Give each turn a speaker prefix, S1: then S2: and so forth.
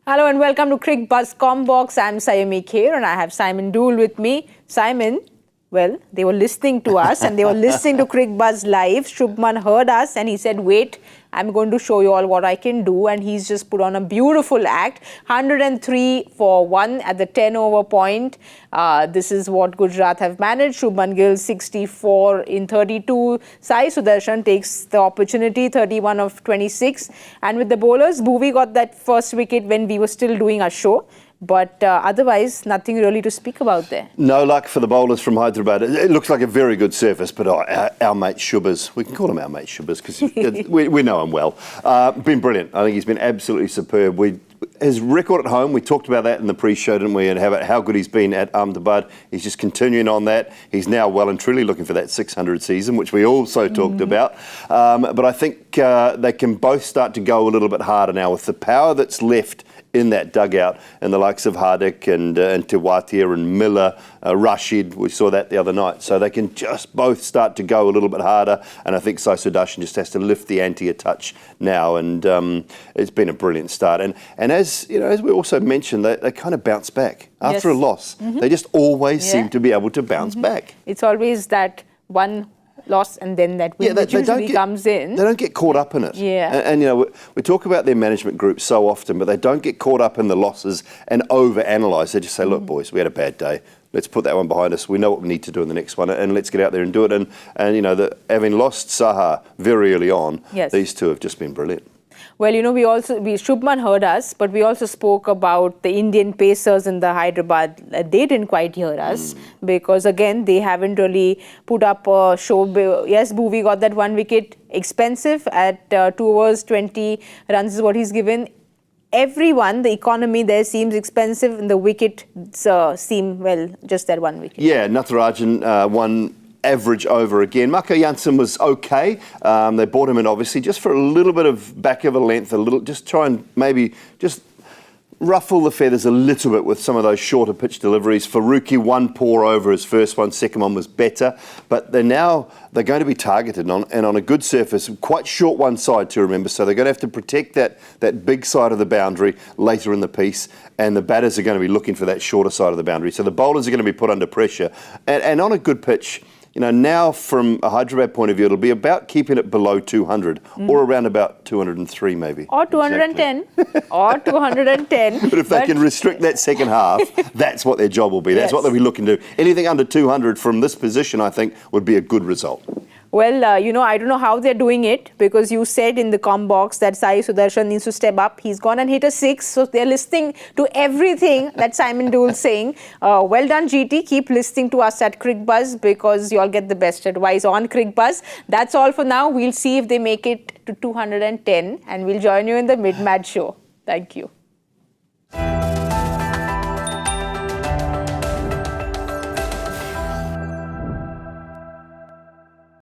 S1: Hello and welcome to Cricbuzz Comm Box. I'm Saiyami Kher and I have Simon Doull with me. Simon, well, they were listening to us and they were listening to Cricbuzz live. Shubman heard us and he said, wait, I'm going to show you all what I can do. And he's just put on a beautiful act. 103 for 1 at the 10 over point. This is what Gujarat have managed. Shubman Gill 64 in 32. Saha Sudharsan takes the opportunity, 31 of 26. And with the bowlers, Bhuvi got that first wicket when we were still doing our show. But otherwise, nothing really to speak about there.
S2: No luck for the bowlers from Hyderabad. It looks like a very good surface, but our mate Shubhas, we can call him our mate Shubhas because we know him well. Been brilliant. I think he's been absolutely superb. His record at home, we talked about that in the pre-show, didn't we, and how good he's been at Ahmedabad. He's just continuing on that. He's now well and truly looking for that 600 season, which we also talked about. But I think they can both start to go a little bit harder now with the power that's left in that dugout, and the likes of Hardik and Tewatia and Miller, Rashid, we saw that the other night. So they can just both start to go a little bit harder, and I think Saha Sudharsan just has to lift the ante a touch now, and it's been a brilliant start. And as you know, as we also mentioned, they kind of bounce back after a loss. They just always seem to be able to bounce back.
S1: It's always that one loss and then that win which usually comes in.
S2: They don't get caught up in it. And you know, we talk about their management group so often, but they don't get caught up in the losses and over-analyse. They just say, look, boys, we had a bad day. Let's put that one behind us. We know what we need to do in the next one, and let's get out there and do it. And you know, having lost Saha very early on, these two have just been brilliant.
S1: Well, you know, Shubman heard us, but we also spoke about the Indian pacers in the Hyderabad. They didn't quite hear us because, again, they haven't really put up a show. Yes, Bhuvi got that one wicket, expensive at 2 overs, 20 runs is what he's given. Everyone, the economy there seems expensive and the wickets seem, well, just that one wicket.
S2: Yeah, Natarajan won average over again. Mako Jansen was okay. They brought him in obviously just for a little bit of back of a length, just try and maybe just ruffle the feathers a little bit with some of those shorter pitch deliveries. Faruqi, one poor over his first one, second one was better, but they're going to be targeted and on a good surface, quite short one side to remember, so they're going to have to protect that big side of the boundary later in the piece, and the batters are going to be looking for that shorter side of the boundary. So the bowlers are going to be put under pressure, and on a good pitch, you know, now from a Hyderabad point of view, it'll be about keeping it below 200 or around about 203 maybe.
S1: Or 210 or 210.
S2: But if they can restrict that second half, that's what their job will be. That's what they'll be looking to do. Anything under 200 from this position, I think, would be a good result.
S1: Well, you know, I don't know how they're doing it because you said in the comm box that Saha Sudharsan needs to step up. He's gone and hit a 6. So they're listening to everything that Simon Doull's saying. Well done, GT. Keep listening to us at Cricbuzz because you'll get the best advice on Cricbuzz. That's all for now. We'll see if they make it to 210 and we'll join you in the mid-match show. Thank you.